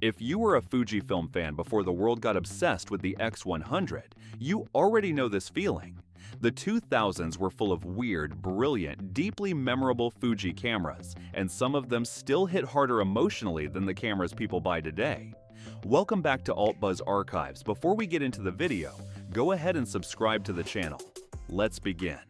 If you were a Fujifilm fan before the world got obsessed with the X100, you already know this feeling. The 2000s were full of weird, brilliant, deeply memorable Fuji cameras, and some of them still hit harder emotionally than the cameras people buy today. Welcome back to AltBuzz Archives. Before we get into the video, go ahead and subscribe to the channel. Let's begin.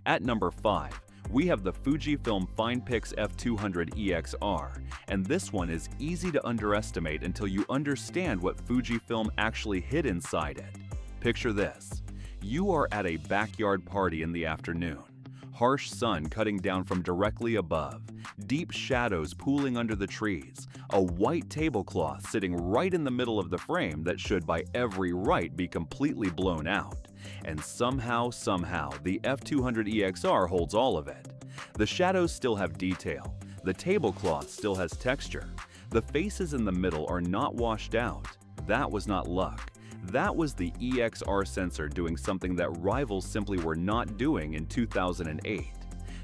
At number 5, we have the Fujifilm FinePix F200EXR, and this one is easy to underestimate until you understand what Fujifilm actually hid inside it. Picture this. You are at a backyard party in the afternoon. Harsh sun cutting down from directly above, deep shadows pooling under the trees, a white tablecloth sitting right in the middle of the frame that should by every right be completely blown out. And somehow, the F200EXR holds all of it. The shadows still have detail, the tablecloth still has texture, the faces in the middle are not washed out. That was not luck. That was the EXR sensor doing something that rivals simply were not doing in 2008.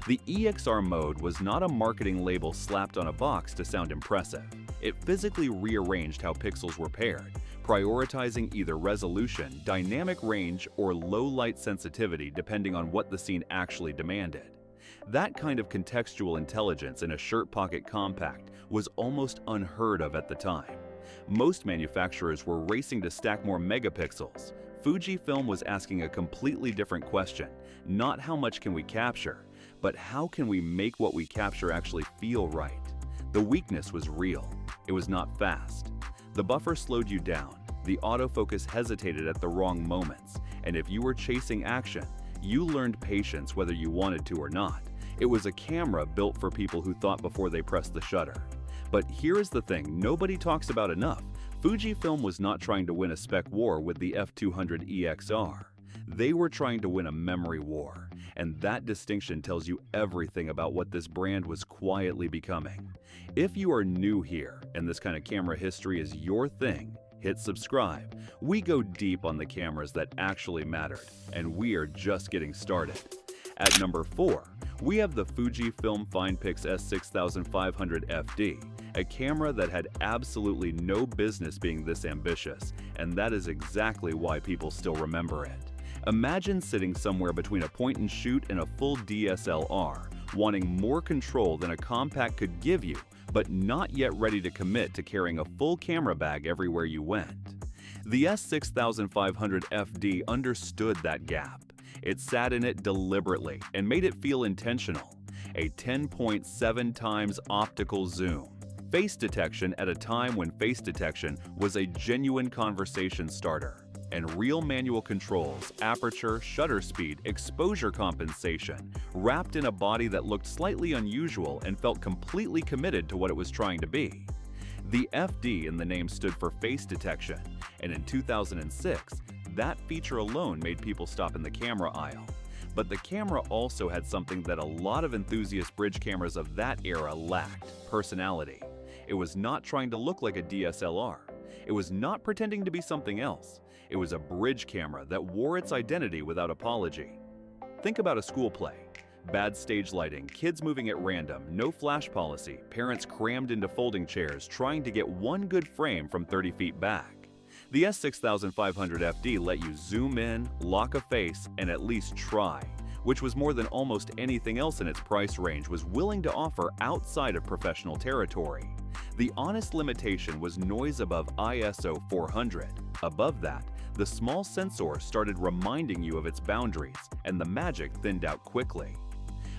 The EXR mode was not a marketing label slapped on a box to sound impressive. It physically rearranged how pixels were paired, prioritizing either resolution, dynamic range, or low light sensitivity depending on what the scene actually demanded. That kind of contextual intelligence in a shirt pocket compact was almost unheard of at the time. Most manufacturers were racing to stack more megapixels. Fujifilm was asking a completely different question, not how much can we capture, but how can we make what we capture actually feel right. The weakness was real. It was not fast. The buffer slowed you down, the autofocus hesitated at the wrong moments, and if you were chasing action, you learned patience whether you wanted to or not. It was a camera built for people who thought before they pressed the shutter. But here is the thing nobody talks about enough. Fujifilm was not trying to win a spec war with the F200EXR. They were trying to win a memory war, and that distinction tells you everything about what this brand was quietly becoming. If you are new here and this kind of camera history is your thing, hit subscribe. We go deep on the cameras that actually mattered, and we are just getting started. At number 4, we have the Fujifilm FinePix S6500fd, a camera that had absolutely no business being this ambitious, and that is exactly why people still remember it. Imagine sitting somewhere between a point-and-shoot and a full DSLR, wanting more control than a compact could give you, but not yet ready to commit to carrying a full camera bag everywhere you went. The S6500fd understood that gap. It sat in it deliberately and made it feel intentional. A 10.7 times optical zoom. Face detection at a time when face detection was a genuine conversation starter. And real manual controls, aperture, shutter speed, exposure compensation, wrapped in a body that looked slightly unusual and felt completely committed to what it was trying to be. The FD in the name stood for face detection, and in 2006, that feature alone made people stop in the camera aisle. But the camera also had something that a lot of enthusiast bridge cameras of that era lacked: personality. It was not trying to look like a DSLR. It was not pretending to be something else. It was a bridge camera that wore its identity without apology. Think about a school play. Bad stage lighting, kids moving at random, no flash policy, parents crammed into folding chairs trying to get one good frame from 30 feet back. The S6500fd let you zoom in, lock a face, and at least try, which was more than almost anything else in its price range was willing to offer outside of professional territory. The honest limitation was noise above ISO 400. Above that, the small sensor started reminding you of its boundaries, and the magic thinned out quickly.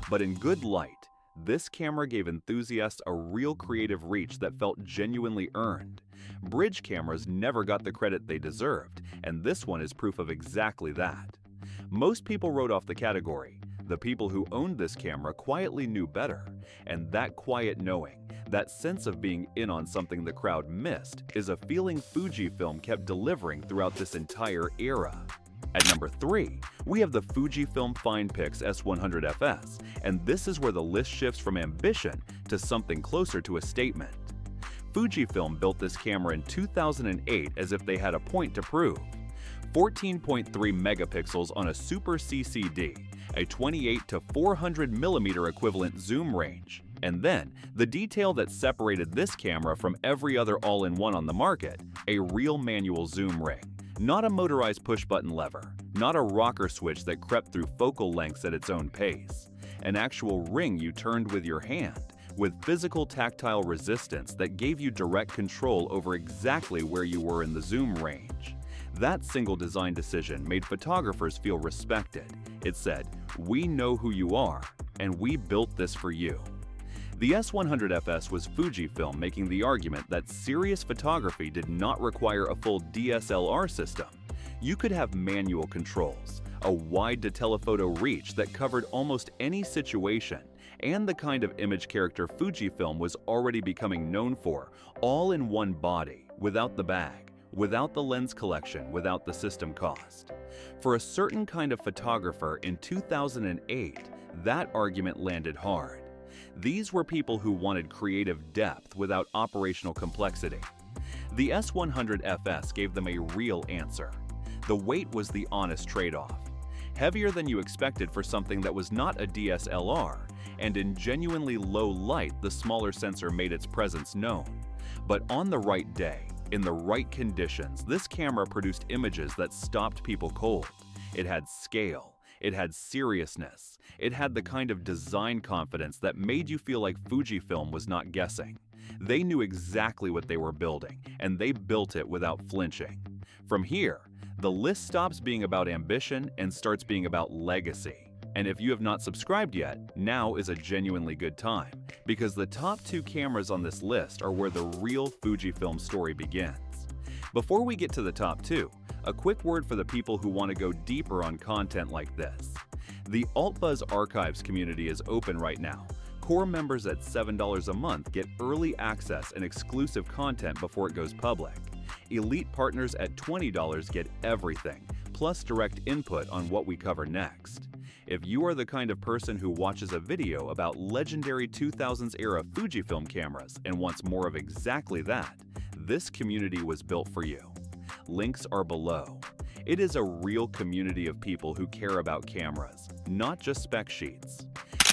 But in good light, this camera gave enthusiasts a real creative reach that felt genuinely earned. Bridge cameras never got the credit they deserved, and this one is proof of exactly that. Most people wrote off the category. The people who owned this camera quietly knew better, and that quiet knowing, that sense of being in on something the crowd missed, is a feeling Fujifilm kept delivering throughout this entire era. At number 3, we have the Fujifilm FinePix S100FS, and this is where the list shifts from ambition to something closer to a statement. Fujifilm built this camera in 2008 as if they had a point to prove. 14.3 megapixels on a Super CCD, a 28 to 400 millimeter equivalent zoom range, and then the detail that separated this camera from every other all-in-one on the market, a real manual zoom ring. Not a motorized push-button lever, not a rocker switch that crept through focal lengths at its own pace. An actual ring you turned with your hand, with physical tactile resistance that gave you direct control over exactly where you were in the zoom range. That single design decision made photographers feel respected. It said, "We know who you are, and we built this for you." The S100FS was Fujifilm making the argument that serious photography did not require a full DSLR system. You could have manual controls, a wide telephoto reach that covered almost any situation, and the kind of image character Fujifilm was already becoming known for, all in one body, without the bag, without the lens collection, without the system cost. For a certain kind of photographer in 2008, that argument landed hard. These were people who wanted creative depth without operational complexity. The S100FS gave them a real answer. The weight was the honest trade-off. Heavier than you expected for something that was not a DSLR, and in genuinely low light the smaller sensor made its presence known. But on the right day, in the right conditions, this camera produced images that stopped people cold. It had scale. It had seriousness. It had the kind of design confidence that made you feel like Fujifilm was not guessing. They knew exactly what they were building, and they built it without flinching. From here, the list stops being about ambition and starts being about legacy. And if you have not subscribed yet, now is a genuinely good time, because the top 2 cameras on this list are where the real Fujifilm story begins. Before we get to the top 2, a quick word for the people who want to go deeper on content like this. The AltBuzz Archives community is open right now. Core members at $7 a month get early access and exclusive content before it goes public. Elite partners at $20 get everything, plus direct input on what we cover next. If you are the kind of person who watches a video about legendary 2000s era Fujifilm cameras and wants more of exactly that, this community was built for you. Links are below. It is a real community of people who care about cameras, not just spec sheets.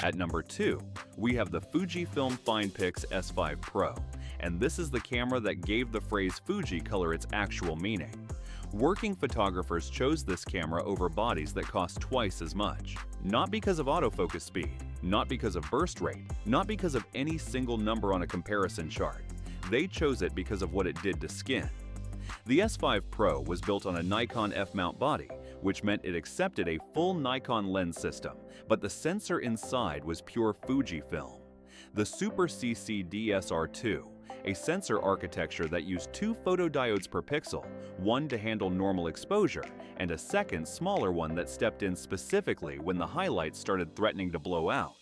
At number 2, we have the Fujifilm FinePix S5 Pro, and this is the camera that gave the phrase Fuji color its actual meaning. Working photographers chose this camera over bodies that cost twice as much. Not because of autofocus speed, not because of burst rate, not because of any single number on a comparison chart. They chose it because of what it did to skin. The S5 Pro was built on a Nikon F-mount body, which meant it accepted a full Nikon lens system, but the sensor inside was pure Fujifilm. The Super CCD SR2, a sensor architecture that used 2 photodiodes per pixel, one to handle normal exposure, and a second, smaller one that stepped in specifically when the highlights started threatening to blow out.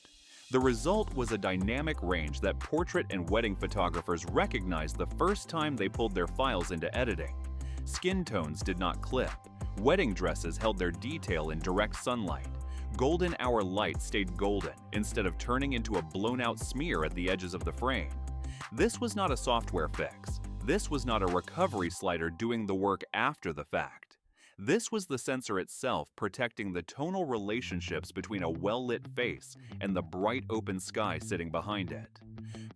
The result was a dynamic range that portrait and wedding photographers recognized the first time they pulled their files into editing. Skin tones did not clip. Wedding dresses held their detail in direct sunlight. Golden hour light stayed golden instead of turning into a blown-out smear at the edges of the frame. This was not a software fix. This was not a recovery slider doing the work after the fact. This was the sensor itself protecting the tonal relationships between a well-lit face and the bright open sky sitting behind it.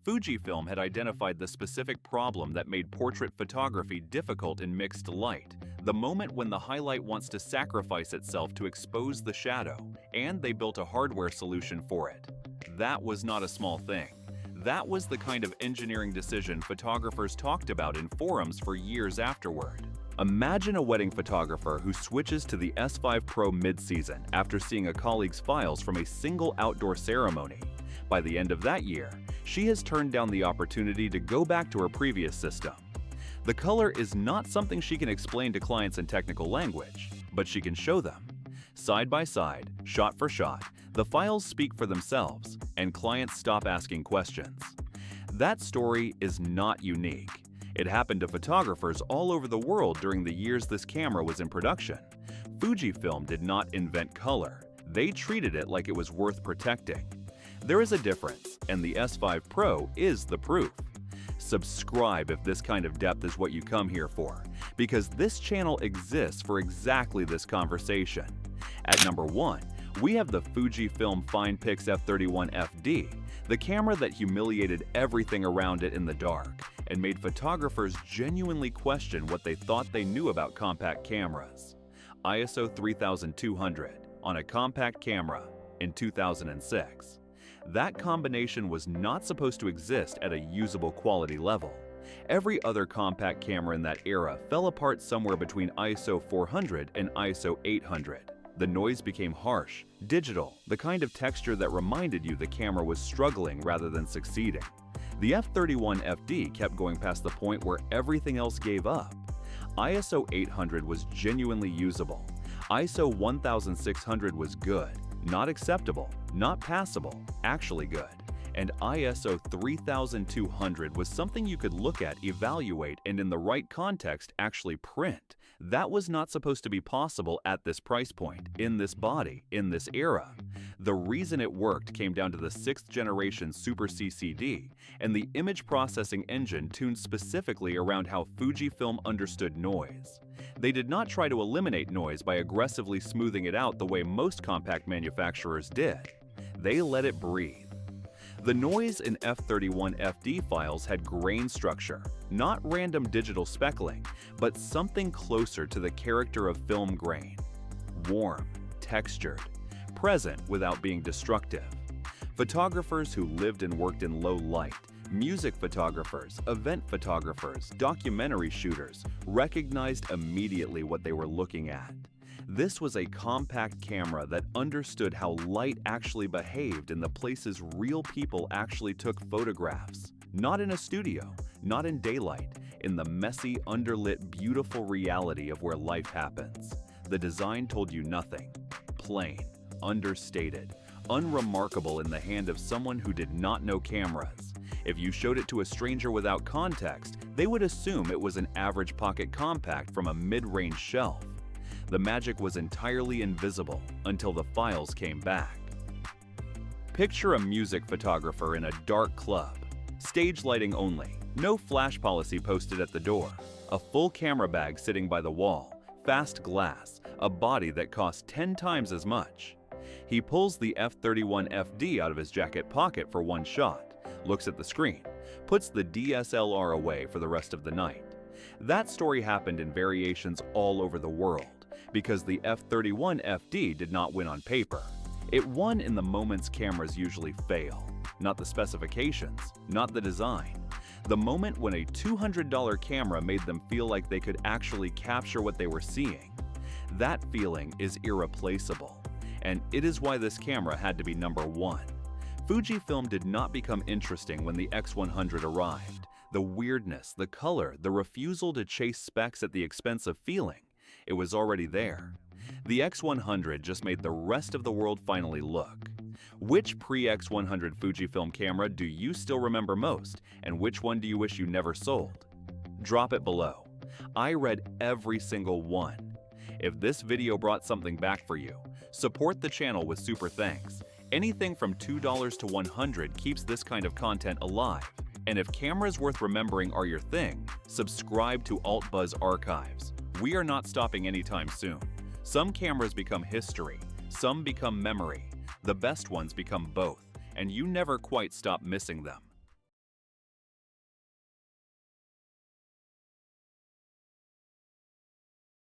Fujifilm had identified the specific problem that made portrait photography difficult in mixed light, the moment when the highlight wants to sacrifice itself to expose the shadow, and they built a hardware solution for it. That was not a small thing. That was the kind of engineering decision photographers talked about in forums for years afterward. Imagine a wedding photographer who switches to the S5 Pro mid-season after seeing a colleague's files from a single outdoor ceremony. By the end of that year, she has turned down the opportunity to go back to her previous system. The color is not something she can explain to clients in technical language, but she can show them. Side by side, shot for shot, the files speak for themselves, and clients stop asking questions. That story is not unique. It happened to photographers all over the world during the years this camera was in production. Fujifilm did not invent color. They treated it like it was worth protecting. There is a difference, and the S5 Pro is the proof. Subscribe if this kind of depth is what you come here for, because this channel exists for exactly this conversation. At number 1, We have the Fujifilm FinePix F31fd, the camera that humiliated everything around it in the dark and made photographers genuinely question what they thought they knew about compact cameras. ISO 3200 on a compact camera in 2006. That combination was not supposed to exist at a usable quality level. Every other compact camera in that era fell apart somewhere between ISO 400 and ISO 800. The noise became harsh, digital, the kind of texture that reminded you the camera was struggling rather than succeeding. The F31fd kept going past the point where everything else gave up. ISO 800 was genuinely usable. ISO 1600 was good, not acceptable, not passable, actually good. And ISO 3200 was something you could look at, evaluate, and in the right context actually print. That was not supposed to be possible at this price point, in this body, in this era. The reason it worked came down to the 6th generation Super CCD and the image processing engine tuned specifically around how Fujifilm understood noise. They did not try to eliminate noise by aggressively smoothing it out the way most compact manufacturers did. They let it breathe. The noise in F31fd files had grain structure, not random digital speckling, but something closer to the character of film grain. Warm, textured, present without being destructive. Photographers who lived and worked in low light, music photographers, event photographers, documentary shooters recognized immediately what they were looking at. This was a compact camera that understood how light actually behaved in the places real people actually took photographs. Not in a studio, not in daylight, in the messy, underlit, beautiful reality of where life happens. The design told you nothing. Plain, understated, unremarkable in the hand of someone who did not know cameras. If you showed it to a stranger without context, they would assume it was an average pocket compact from a mid-range shelf. The magic was entirely invisible until the files came back. Picture a music photographer in a dark club. Stage lighting only, no flash policy posted at the door, a full camera bag sitting by the wall, fast glass, a body that costs 10 times as much. He pulls the F31fd out of his jacket pocket for one shot, looks at the screen, puts the DSLR away for the rest of the night. That story happened in variations all over the world, because the F31fd did not win on paper. It won in the moments cameras usually fail, not the specifications, not the design. The moment when a $200 camera made them feel like they could actually capture what they were seeing. That feeling is irreplaceable, and it is why this camera had to be #1. Fujifilm did not become interesting when the X100 arrived. The weirdness, the color, the refusal to chase specs at the expense of feeling. It was already there. The X100 just made the rest of the world finally look. Which pre-X100 Fujifilm camera do you still remember most, and which one do you wish you never sold? Drop it below. I read every single one. If this video brought something back for you, support the channel with super thanks. Anything from $2 to $100 keeps this kind of content alive. And if cameras worth remembering are your thing, subscribe to AltBuzz Archives. We are not stopping anytime soon. Some cameras become history, some become memory. The best ones become both, and you never quite stop missing them.